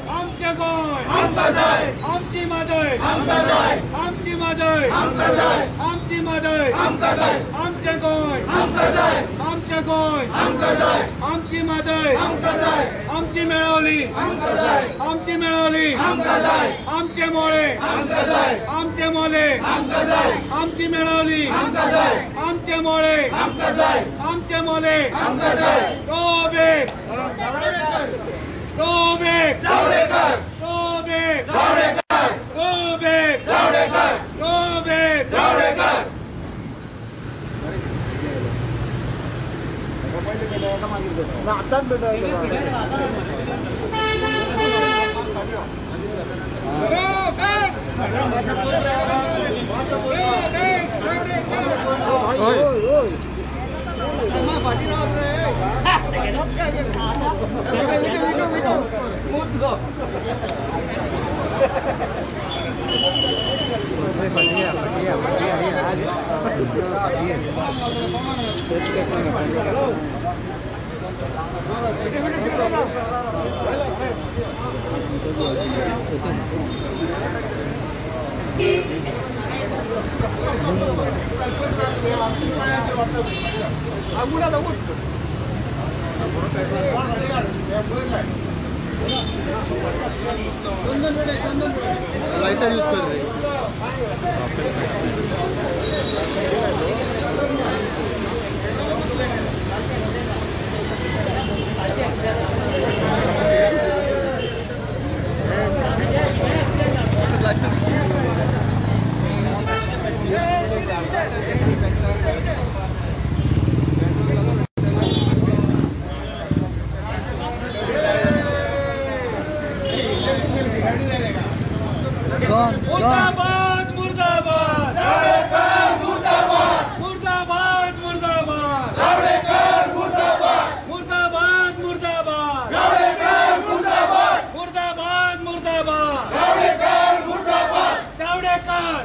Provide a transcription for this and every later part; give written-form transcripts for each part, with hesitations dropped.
आमचे गोय आमची मादय आमची मादय आमची मादय आमचे गोय आमचे गोय आमची मादय आमची मेळवली आमची मेळवली आमचे मोळे आमचे मोले आमची मेळवली आमचे मोळे आमचे मोले तो बेग तो बेग तो बेग तो बेग तो बेग लाइटर यूज कर रहे मुर्दाबाद मुर्दाबाद मुर्दाबाद मुर्दाबाद मुर्दाबाद मुर्दाबाद मुर्दाबाद मुर्दाबाद मुर्दाबाद मुर्दाबाद चावडेकर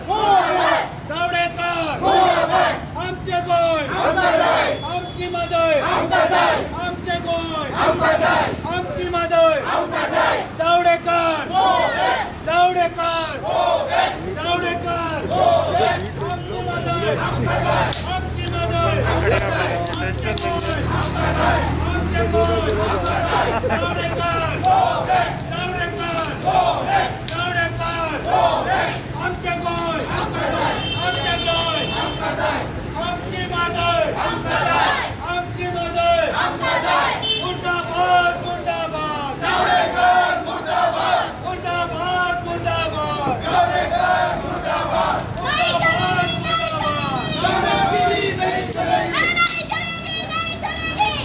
आमचे गोय आमची मादय आमचे गोय आमची मादय चावडेकर आमची मादय मुर्दाबाद मुर्दाबाद मुर्दाबाद मुर्दाबाद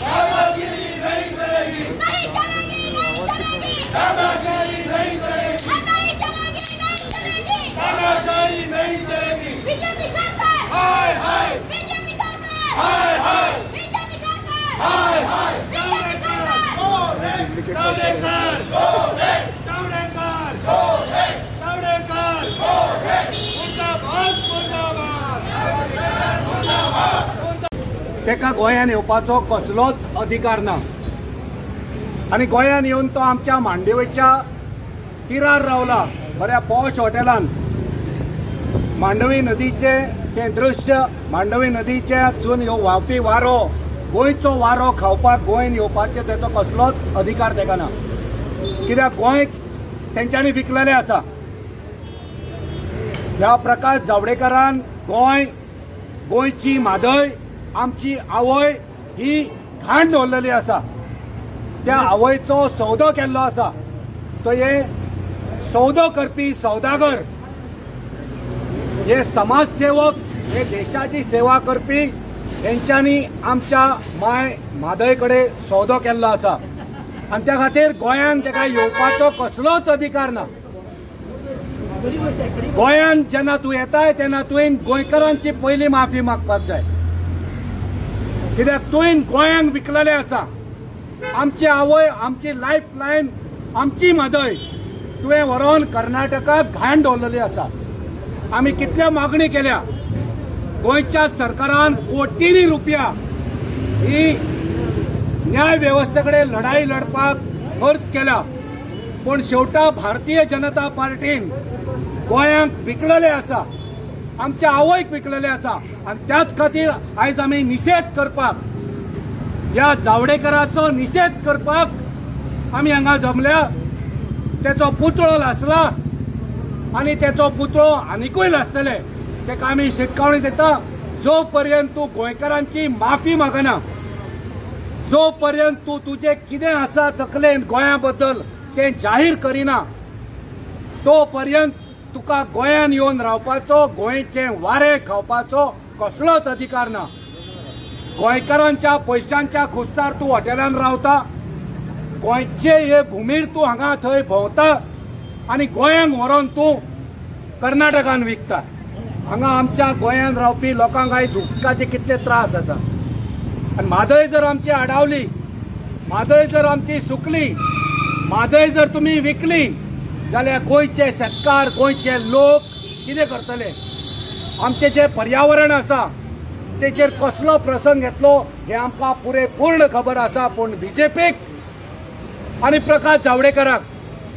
दादागिरी नहीं चलेगी दादागिरी नहीं चलेगी दादागिरी नहीं चलेगी बीजेपी सरकार हाय हाय बीजेपी सरकार हाय हाय बीजेपी सरकार हाय हाय बीजेपी सरकार चावडेकर तेका गोंयान येवपाचो कसलोच अधिकार ना आनी गोंयान येवन तो आमच्या मांडवेच्या तीरार रावला बऱ्या पॉश हॉटेलान मांडवी नदीचे तें दृश्य मांडवी नदीच्यासून ह्यो व्हांवपी वारो गोंयचो वारो खावपाक गोंयान येवपाचे तेचो कसलोच अधिकार तेका ना कित्याक गोंय तेंच्यांनी विकलेलें आसा ह्या प्रकाश जावडेकरान गोंयची मादय आमची आवय ही घाण दवरलेली आसा त्या आवयचो सौदो केल्लो आसा तो हे सौदो करपी सौदागर, हे समाजसेवक, हे देशाची सेवा करपी हेंच्यांनी आमच्या माय म्हादय कडेन सौदो केल्लो आसा आनी त्या खातीर गोंयान ताका येवपाचो कसलोच अधिकार ना. गोंयान जेन्ना तूं येताय तेन्ना तुवें गोंयकारांची पयली माफी मागपाक जाय, कित्याक तुवें गोंयांक विकलेलें आसा. आमची आवय, आमची लायफ लायन, आमची म्हादय तुवें व्हरोन कर्नाटकाक घाण दवरलेली आसा. आमी कितल्यो मागणी केल्या, गोंयच्या सरकारान कोटींनी रुपया ही न्याय वेवस्थे कडेन लढाई लडपाक खर्च केला, पण शेवटा भारतीय जनता पार्टीन गोंयांक विकलेले आसा, आमच्या आवयक विकलेले आसा. आनी त्याच खातीर आयज आमी निशेध करपाक, ह्या जावडेकराचो निशेध करपाक आमी हांगा जमल्या. तेचो पुतळो लासला आनी तेचो पुतळो आनिकूय लासतले, तेका आमी शिटकावणी दिता. जो पर्यंत तूं गोंयकारांची माफी मागना, जो पर्यंत तूं तुजें कितें आसा तकलेन गोंया बद्दल तें जाहीर करिना, तो पर्यंत तुका गोंयान येवन रावपाचो, गोंयचें वारें खावपाचो कसलोच अधिकार ना. गोंयकारांच्या पयशांच्या खुस्तार तूं हॉटेलान रावता, गोंयचे हे भुमीर तूं हांगा थंय भोंवता आनी गोंयांक व्हरोन तूं कर्नाटकान विकता. हांगा आमच्या गोंयान रावपी लोकांक आयज उदकाचे कितले त्रास आसा. आनी म्हादय जर आमची आडावली, म्हादय जर आमची सुकली, म्हादय जर तुमी विकली जाल्यार गोंयचे शेतकार, गोंयचे लोक कितें करतले? आमचें जें पर्यावरण आसा तेचेर कसलो प्रसंग येतलो हें आमकां पुरेपूर्ण खबर आसा. पूण बीजेपीक आनी प्रकाश जावडेकराक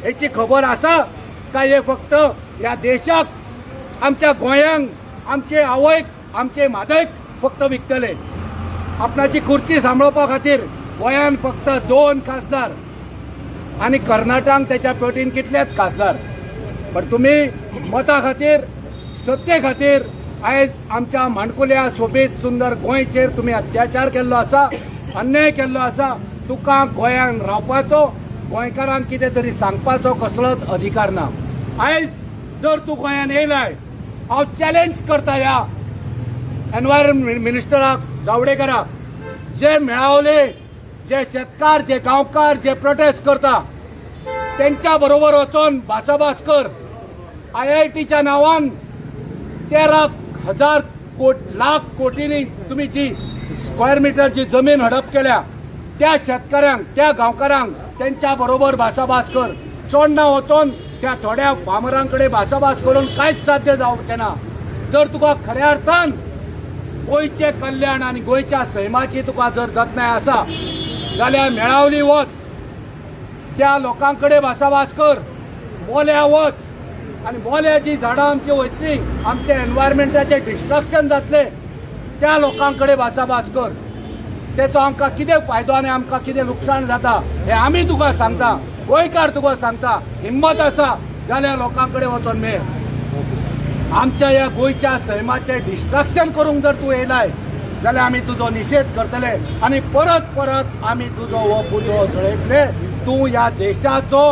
हेची खबर आसा काय हे फक्त ह्या देशाक, आमच्या गोंयांक, आमचे आवयक, आमचे म्हादयक फक्त विकतले? आपणाची खुर्ची सांबाळपा खातीर गोंयान फक्त 2 खासदार आनी कर्नाटकाक त्याच्या पेटीन कितलेच खासदार. पण तुम्ही मता खातीर, सत्ते खातीर आयज आमच्या माणकुल्या सोबीत सुंदर गोंयचेर तुम्ही अत्याचार केल्लो आसा, अन्याय केल्लो आसा. तुका गोंयान रावपाचो, गोंयकारांक कितें तरी सांगपाचो कसलोच अधिकार ना. आयज जर तूं गोंयान येयलाय, हांव चॅलेंज करता ह्या एनवायरमेंट मिनिस्टराक जावडेकराक, जे मेळावले, जे शेतकार, जे गांवकार जे प्रोटेस्ट करता त्यांच्या बरोबर वचून भासाभास कर. IITच्या नावान 13,000 लाख कोटींनी तुम्ही जी स्क्वेअर मीटरची जमीन हडप केल्या, त्या शेतकऱ्यांक, त्या गांवकारांक त्यांच्या बरोबर भासाभास कर. चोडना वचून त्या थोड्या फार्मरांकडे भासाभास करून कांयच साध्य जावचें ना. जर तुका खऱ्या अर्थान गोंयचे कल्याण आनी गोंयच्या सैमाची तुका जर जतनाय आसा जाल्यार मेळावली वच, त्या लोकांकडे भासाभास कर, मोल्या वच. आनी मोल्या जी झाडां आमची वयतली, आमचे एनवायरमेंटाचे डिस्ट्रक्शन जातले, त्या लोकांकडे भासाभास कर. तेचो आमकां कितें फायदो आनी आमकां कितें लुकसाण जाता हें आमी तुका सांगता, गोंयकार तुका सांगता. हिम्मत आसा जाल्यार लोकांकडे वचून मेळ. आमच्या ह्या गोंयच्या सैमाचे डिस्ट्रक्शन करूंक जर तूं येयलाय जाल्यार आमी तुजो निशेध करतले आनी परत परत आमी तुजो हो पुतळो जळयतले. तूं ह्या देशाचो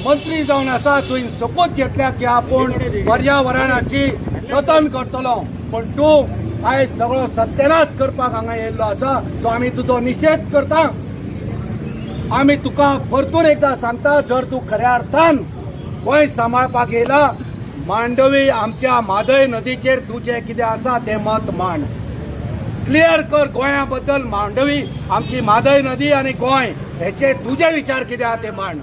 मंत्री जावन आसा, तुवें शपथ घेतल्या की आपूण पर्यावरणाची जतन करतलो, पण तूं आयज सगळो सत्यानाश करपाक हांगा येयल्लो आसा. तो आमी तुजो निशेध करता. आमी तुका परतून एकदां सांगता, जर तूं खऱ्या अर्थान गोंय सांबाळपाक येयला, मांडवी आमच्या म्हादय नदीचेर तुजें कितें आसा तें मत मांड. क्लियर कर गोंया बद्दल. मांडवी आमची म्हादय नदी आनी गोंय हेचे तुजे विचार कितें आहा ते मांड.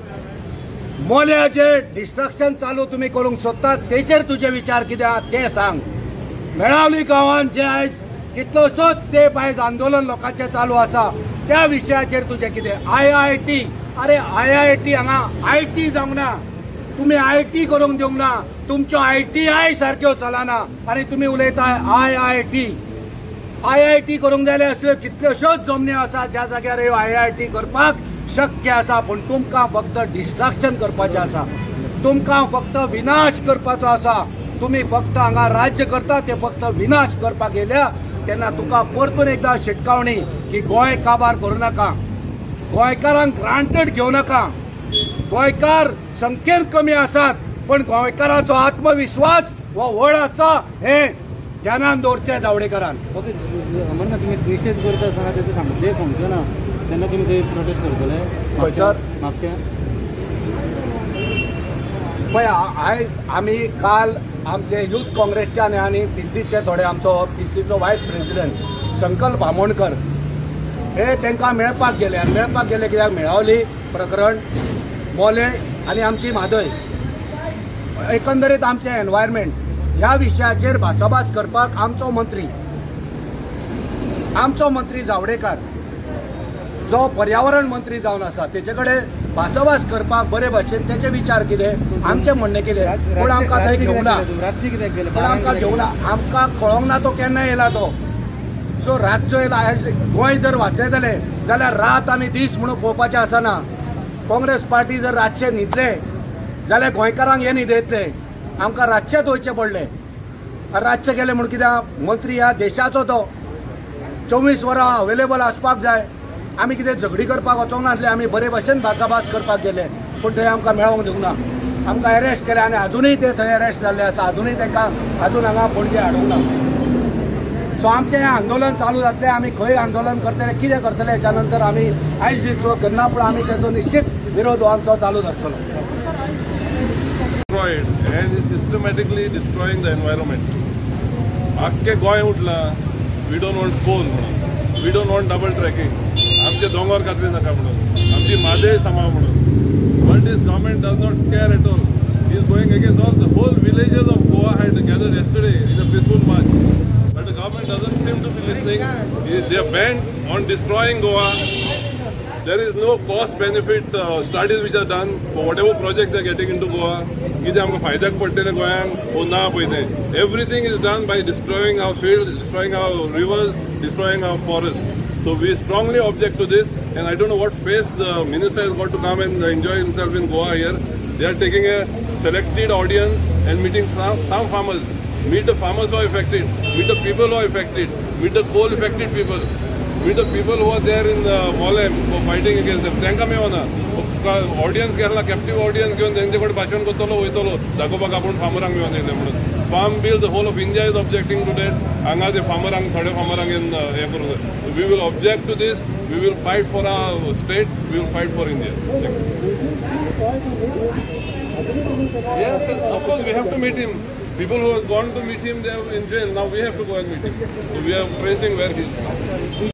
मोल्या जे डिस्ट्रक्शन चालू तुम्ही करूंक सोदतात तेचेर तुजे विचार कितें आहा ते सांग. मेळावली गांवांत जे आयज कितलोसोच तेंप आयज आंदोलन लोकांचें चालू आसा त्या विशयाचेर तुजें कितें. IIT, अरे IIT हांगा IT जावंक ना, तुम्ही IT करूंक दिवंक ना, तुमच्यो ITI सारक्यो चलना आनी तुमी उलयताय IIT करूंक जाय असल्यो कितल्योश्योच जमन्यो आसा ज्या जाग्यार ह्यो IIT करपाक शक्य आसा. पूण तुमकां फक्त डिस्ट्रक्शन करपाचें आसा, तुमकां फक्त विनाश करपाचो आसा. तुम्ही फक्त हांगा राज्य करता ते फक्त विनाश करपाक येयल्या. तेन्ना तुका परतून एकदां शिटकावणी की गोंय काबार करूं नाका, गोंयकारांक ग्रांटेड घेवं नाका. गोंयकार संख्येन कमी आसात पण गोंयकाराचो आत्मविश्वास हो व्हड आसा हे ध्यानान दवरचें जावडेकरान. ओके म्हणना तुम्ही निषेध करता आसतना तेचे सांगले फंक्शना तेन्ना तुम्ही ते प्रोटेस्ट करतले खंयसर म्हापशें पळय आयज आमी काल आमचे युथ काँग्रेसच्या आनी पीसीचे थोडे आमचो पीसीचो व्हायस प्रेसिडेंट संकल्प आमोणकर हे तांकां मेळपाक गेले आनी मेळपाक गेले कित्याक मेळावली प्रकरण मोले आनी आमची म्हादय एकंदरीत आमचें एनवायरमेंट ह्या विशयाचेर भासाभास करपाक आमचो मंत्री जावडेकर जो पर्यावरण मंत्री जावन आसा तेचे कडेन भासाभास करपाक बरे भाशेन तेचे विचार कितें आमचें म्हणणें कितें पूण आमकां थंय घेवना आमकां घेवना आमकां कळोंक ना तो केन्ना येयला तो सो रातचो येयला आयज गोंय जर वाचयतले जाल्यार रात आनी दीस म्हणून पळोवपाचें आसना. काँग्रेस पार्टी जर रातचे न्हिदले जाल्यार गोंयकारांक हे न्हिदयतले आमकां रातचेच वयचें पडलें. रातचें गेलें म्हूण कित्याक मंत्री ह्या देशाचो तो 24 वरां अवेलेबल आसपाक जाय. आमी कितें झगडी करपाक वचोंक नासले आमी बरे भशेन भासाभास करपाक गेले पूण थंय आमकां मेळोंक दिवना. आमकां अरेस्ट केले आनी अजुनूय ते थंय अरेस्ट जाल्ले आसा अजुनूय तांकां अजून हांगा पणजे हाडूंक ना. सो आमचें हें आंदोलन चालू जातलें आमी खंय आंदोलन करतले कितें करतले हेच्या नंतर आमी आयज डिस्ट्रो करना पूण आमी तेचो निश्चित विरोध हो आमचो चालूच आसतलो. And is systematically destroying the environment. आख्खे गोंय उठला. We don't want coal. We don't want double tracking. आमचे दोंगर कातरी नाका म्हणून आमची मादय सांबाळ म्हणून. But this government does not care at all. He is going against all the whole villages of Goa had gathered yesterday in a peaceful march. But the government doesn't seem to be listening. They are bent on destroying Goa. There is no cost-benefit studies which are done for whatever projects they are getting into Goa. कितें आमकां फायद्याक पडटलें गोंयांक वो ना पळय तें. Everything is done by destroying our fields, destroying our rivers, destroying our forests. So we strongly object to this, and I don't know what face the minister has got to come and enjoy himself in Goa here. They are taking a selected audience and meeting some farmers. Meet the farmers who are affected, meet the people who are affected, meet the coal affected people. With the people who are there in Molem for fighting against them. तांकां मेळना. Audience गेला captive audience घेवन तेंचे कडेन भाशण करतलो वयतलो दाखोवपाक आपूण फार्मरांक मेळोन येयले म्हणून. Farm bill the whole of India is objecting to that. हांगा ते फार्मरांक थोड्या फार्मरांक हें करूंक जाय. We will object to this. We will fight for our state. We will fight for India. Yes, of course we have to meet him. People who have gone to meet him, they are in jail. Now we have to go and meet him. So we are tracing where he is.